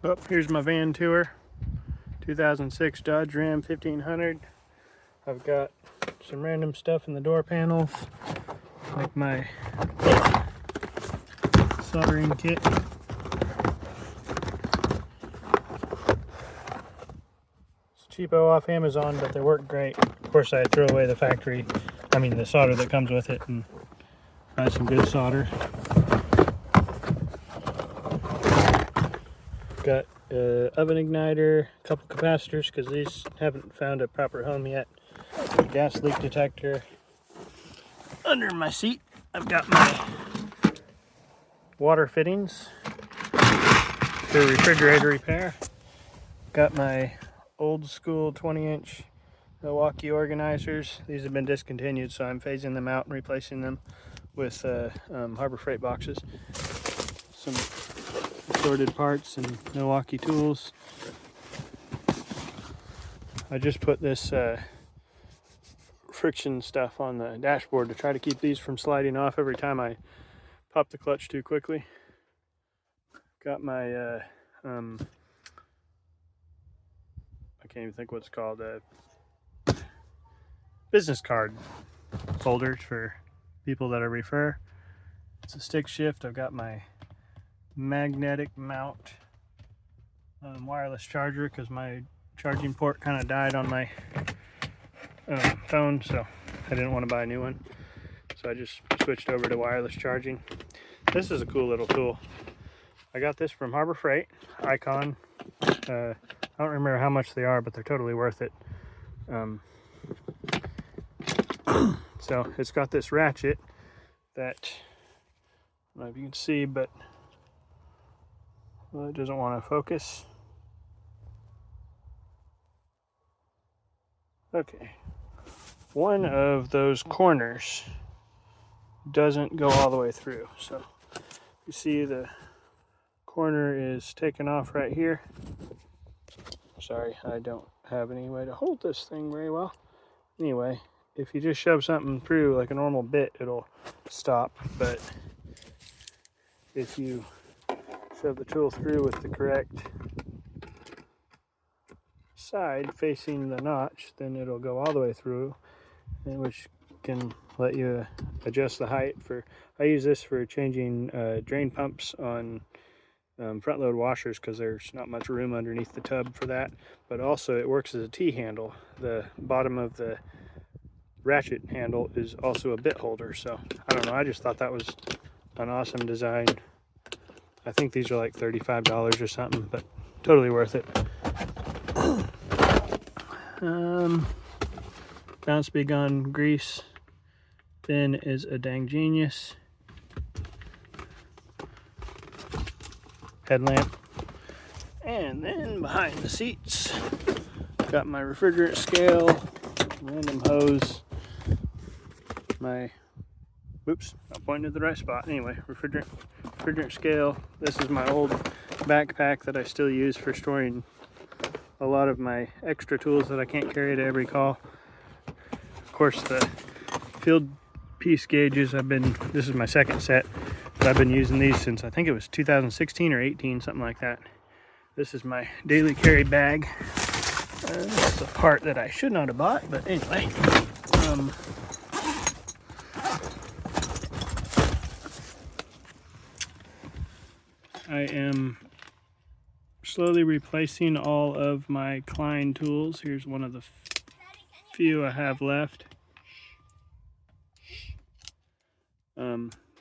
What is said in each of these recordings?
Oh, here's my van tour. 2006 Dodge Ram 1500. I've got some random stuff in the door panels, like my soldering kit. It's cheapo off Amazon, but they work great. Of course, I throw away the the solder that comes with it, and buy some good solder. Got oven igniter, a couple capacitors because these haven't found a proper home yet. Gas leak detector. Under my seat, I've got my water fittings for refrigerator repair. Got my old school 20-inch Milwaukee organizers. These have been discontinued, so I'm phasing them out and replacing them with Harbor Freight boxes. Some assorted parts and Milwaukee tools. I just put this friction stuff on the dashboard to try to keep these from sliding off every time I pop the clutch too quickly. Got my I can't even think what it's called, business card holders for people that I refer. It's a stick shift. I've got my magnetic mount wireless charger because my charging port kind of died on my phone, so I didn't want to buy a new one, so I just switched over to wireless charging. This is a cool little tool. I got this from Harbor Freight, Icon. I don't remember how much they are, but they're totally worth it. So it's got this ratchet that, I don't know if you can see, but well, it doesn't want to focus. Okay. One of those corners doesn't go all the way through. So you see the corner is taken off right here. Sorry, I don't have any way to hold this thing very well. Anyway, if you just shove something through like a normal bit, it'll stop. But if you shove the tool through with the correct side facing the notch, then it'll go all the way through, which can let you adjust the height. I use this for changing drain pumps on front load washers because there's not much room underneath the tub for that, but also it works as a T-handle. The bottom of the ratchet handle is also a bit holder, so I don't know, I just thought that was an awesome design. I think these are like $35 or something, but totally worth it. Bounce Be Gone grease bin is a dang genius. Headlamp. And then behind the seats, got my refrigerant scale, random hose, whoops, not pointing to the right spot. Anyway, refrigerant scale. This is my old backpack that I still use for storing a lot of my extra tools that I can't carry to every call. Of course, the field piece gauges, this is my second set, but I've been using these since I think it was 2016 or 18, something like that. This is my daily carry bag. This is a part that I should not have bought, but anyway. I am slowly replacing all of my Klein tools. Here's one of the few I have left.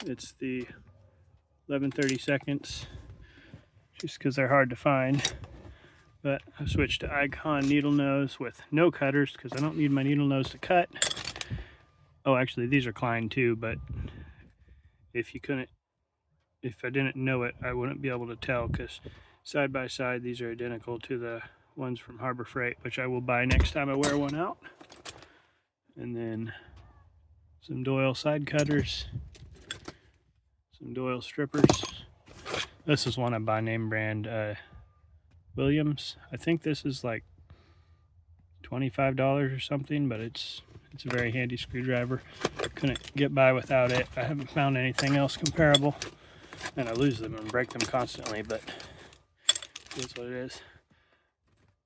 It's the 11/32, just because they're hard to find. But I've switched to Icon needle nose with no cutters because I don't need my needle nose to cut. Oh, actually, these are Klein too, but if I didn't know it, I wouldn't be able to tell, because side by side these are identical to the ones from Harbor Freight, which I will buy next time I wear one out. And then some Doyle side cutters, some Doyle strippers. This is one I buy name brand Williams. I think this is like $25 or something, but it's a very handy screwdriver. Couldn't get by without it. I haven't found anything else comparable, and I lose them and break them constantly, but That's what it is.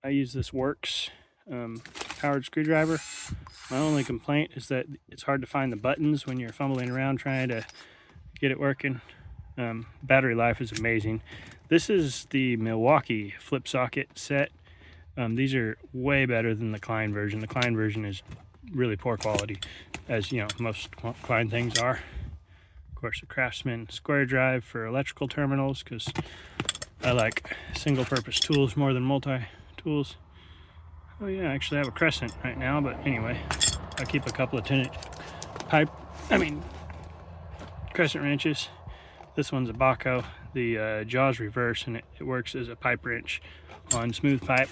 I use this Works powered screwdriver. My only complaint is that it's hard to find the buttons when you're fumbling around trying to get it working. Battery life is amazing. This is the Milwaukee flip socket set. These are way better than the Klein version. The Klein version is really poor quality, as you know, most Klein things are. Of course, a Craftsman square drive for electrical terminals, because I like single-purpose tools more than multi-tools. Oh yeah, I actually have a Crescent right now, but anyway, I keep a couple of Crescent wrenches. This one's a Baco. The jaw's reverse, and it works as a pipe wrench on smooth pipe.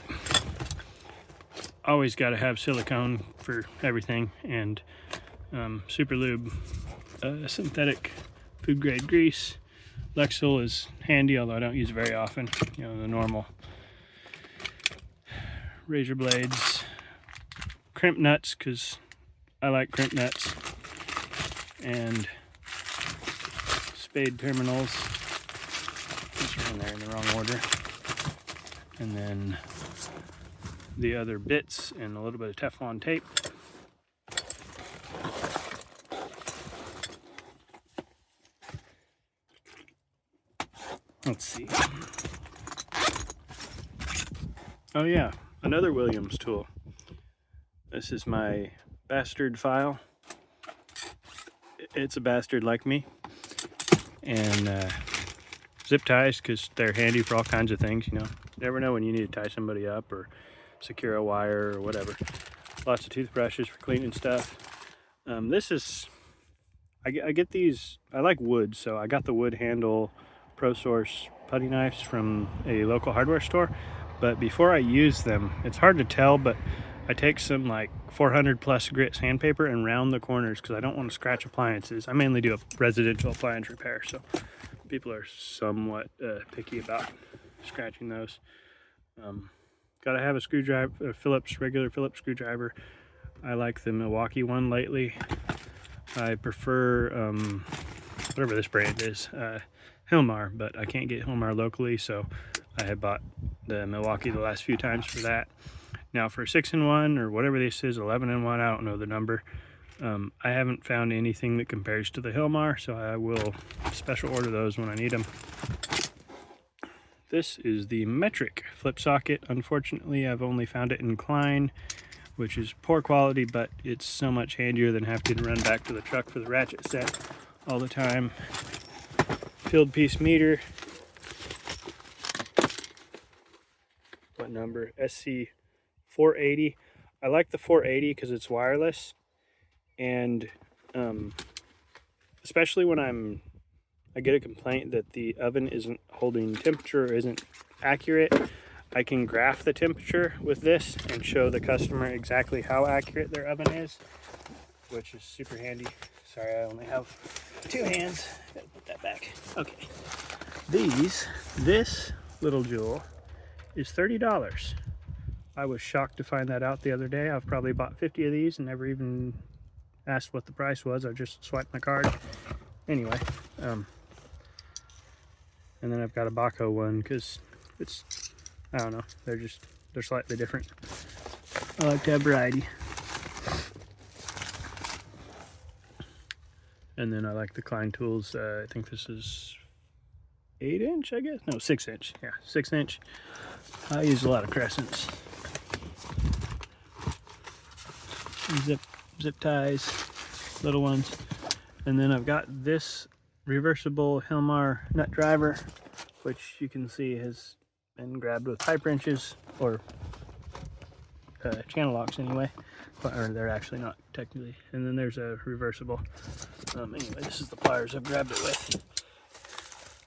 Always got to have silicone for everything, and Super Lube synthetic food grade grease. Lexil is handy, although I don't use it very often. You know, the normal razor blades, crimp nuts, because I like crimp nuts, and spade terminals. These are in there in the wrong order. And then the other bits and a little bit of Teflon tape. Let's see. Oh yeah, another Williams tool. This is my bastard file. It's a bastard like me. And zip ties, because they're handy for all kinds of things, you know. Never know when you need to tie somebody up or secure a wire or whatever. Lots of toothbrushes for cleaning stuff. I get these, I like wood, so I got the wood handle ProSource putty knives from a local hardware store. But before I use them, it's hard to tell, but I take some like 400 plus grit sandpaper and round the corners, because I don't want to scratch appliances. I mainly do a residential appliance repair, so people are somewhat picky about scratching those. Gotta have a screwdriver, a regular Phillips screwdriver. I like the Milwaukee one lately. I prefer whatever this brand is, Hilmar, but I can't get Hilmar locally, so I have bought the Milwaukee the last few times for that. Now for 6-in-1 or whatever this is, 11-in-1, I don't know the number. I haven't found anything that compares to the Hilmar, so I will special order those when I need them. This is the Metric flip socket. Unfortunately, I've only found it in Klein, which is poor quality, but it's so much handier than having to run back to the truck for the ratchet set all the time. Filled piece meter. What number? SC 480. I like the 480 because it's wireless, and especially when I get a complaint that the oven isn't holding temperature or isn't accurate, I can graph the temperature with this and show the customer exactly how accurate their oven is, which is super handy. Sorry, I only have 2 hands. Gotta put that back. Okay. This little jewel is $30. I was shocked to find that out the other day. I've probably bought 50 of these and never even asked what the price was. I just swiped my card. Anyway, and then I've got a Baco one because it's, I don't know, they're slightly different. I like to have variety. And then I like the Klein tools. I think this is 8-inch, I guess? No, 6-inch. Yeah, 6-inch. I use a lot of Crescents. Zip ties, little ones. And then I've got this reversible Hilmar nut driver, which you can see has been grabbed with pipe wrenches, or channel locks anyway, or they're actually not technically. And then there's a reversible. Anyway, this is the pliers I've grabbed it with.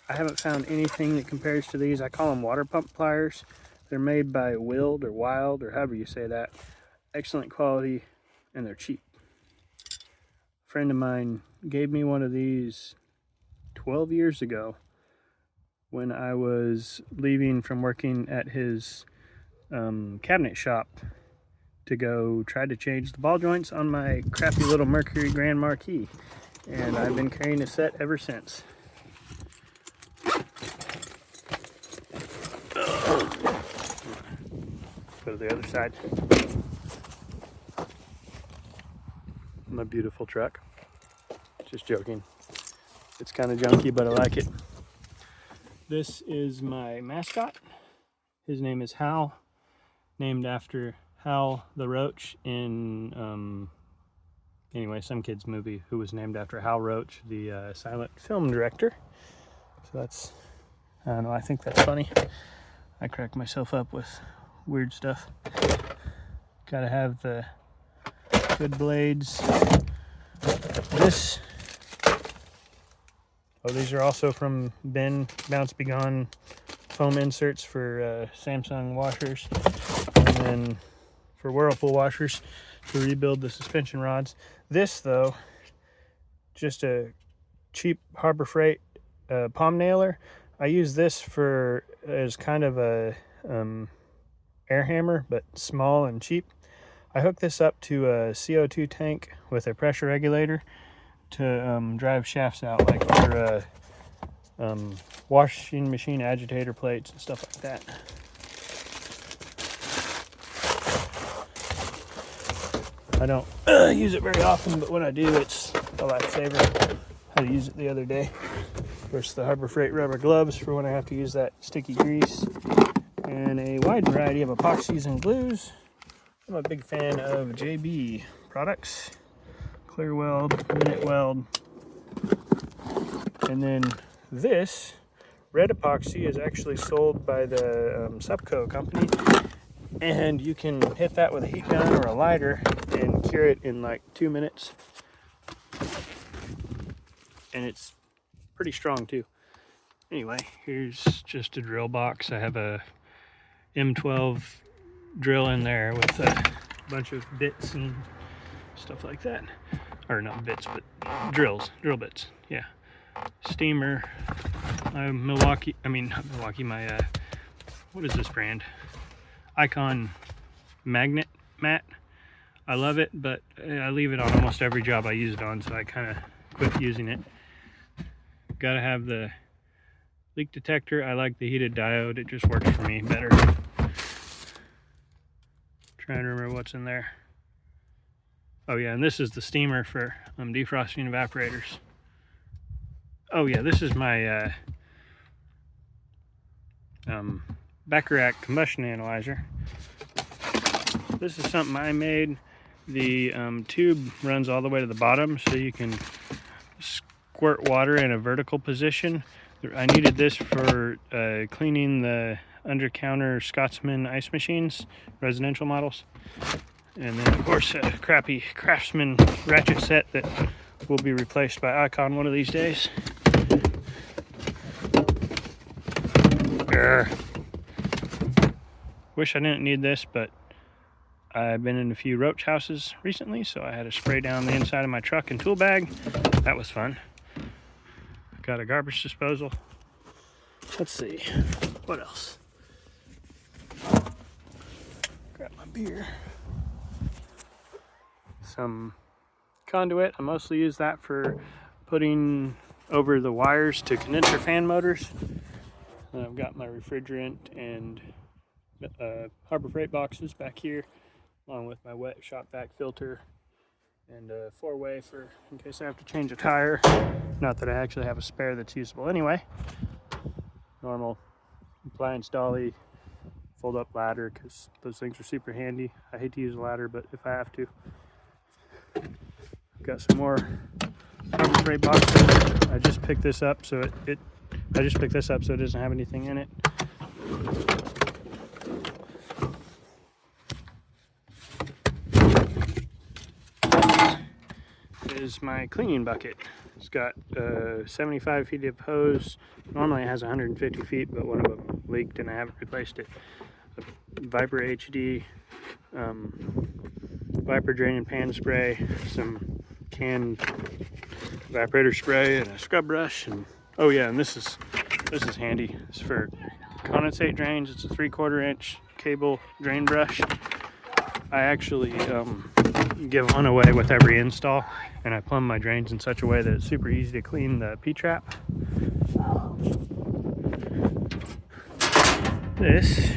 I haven't found anything that compares to these. I call them water pump pliers. They're made by Wild or Wild, or however you say that. Excellent quality, and they're cheap. A friend of mine gave me one of these 12 years ago when I was leaving from working at his cabinet shop to go try to change the ball joints on my crappy little Mercury Grand Marquis, and I've been carrying a set ever since. to the other side. My beautiful truck. Just joking. It's kind of junky, but I like it. This is my mascot. His name is Hal, named after Hal the Roach in anyway, some kid's movie who was named after Hal Roach, the silent film director. So that's, I don't know, I think that's funny. I crack myself up with weird stuff. Gotta have the good blades. These are also from Ben Bounce Be Gone foam inserts for Samsung washers, and then for Whirlpool washers to rebuild the suspension rods. This, though, just a cheap Harbor Freight palm nailer. I use this as kind of a air hammer, but small and cheap. I hook this up to a CO2 tank with a pressure regulator to drive shafts out, like for washing machine agitator plates and stuff like that. I don't use it very often, but when I do, it's a lifesaver. I had to use it the other day. Of course, the Harbor Freight rubber gloves for when I have to use that sticky grease, and a wide variety of epoxies and glues. I'm a big fan of JB products. Clear Weld, Minute Weld. And then this red epoxy is actually sold by the Supco company, and you can hit that with a heat gun or a lighter and cure it in like 2 minutes. And it's pretty strong too. Anyway, here's just a drill box. I have a M12 drill in there with a bunch of bits and stuff like that. Or not bits, but drill bits. Yeah. Steamer. My what is this brand? Icon magnet mat. I love it, but I leave it on almost every job I use it on, so I kind of quit using it. Gotta have the leak detector. I like the heated diode. It just works for me better. Trying to remember what's in there. Oh yeah, and this is the steamer for defrosting evaporators. Oh yeah, this is my Bacharach combustion analyzer. This is something I made. The tube runs all the way to the bottom, so you can squirt water in a vertical position. I needed this for cleaning the under-counter Scotsman ice machines, residential models. And then, of course, a crappy Craftsman ratchet set that will be replaced by Icon one of these days. Wish I didn't need this, but I've been in a few roach houses recently, so I had to spray down the inside of my truck and tool bag. That was fun. Got a garbage disposal. Let's see, what else? Grab my beer. Some conduit. I mostly use that for putting over the wires to condenser fan motors. And I've got my refrigerant and Harbor Freight boxes back here, along with my wet shop vac filter and a 4-way for in case I have to change a tire. Not that I actually have a spare that's usable anyway. Normal appliance dolly, fold up ladder, because those things are super handy. I hate to use a ladder, but if I have to. Got some more Harbor Freight boxes. I just picked this up, so it doesn't have anything in it. This is my cleaning bucket. It's got 75 feet of hose. Normally it has 150 feet, but one of them leaked and I haven't replaced it. A Viper HD, Viper drain and pan spray, some canned evaporator spray, and a scrub brush. And oh yeah, and this is handy. It's for condensate drains. It's a 3/4 inch cable drain brush. I actually give one away with every install, and I plumb my drains in such a way that it's super easy to clean the P-trap. This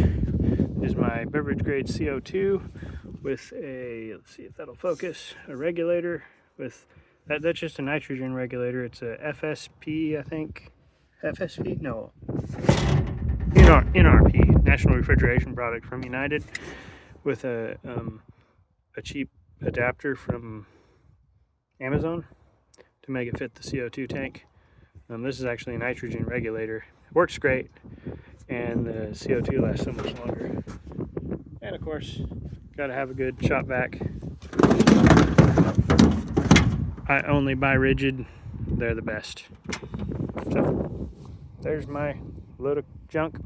is my beverage grade CO2 with a, let's see if that'll focus, a regulator with, that's just a nitrogen regulator. It's a FSP, I think. FSP? No. NRP, National Refrigeration Product from United, with a cheap adapter from Amazon to make it fit the CO2 tank. This is actually a nitrogen regulator. It works great, and the CO2 lasts so much longer. And of course, got to have a good shop vac. I only buy Rigid. They're the best. So, there's my load of junk.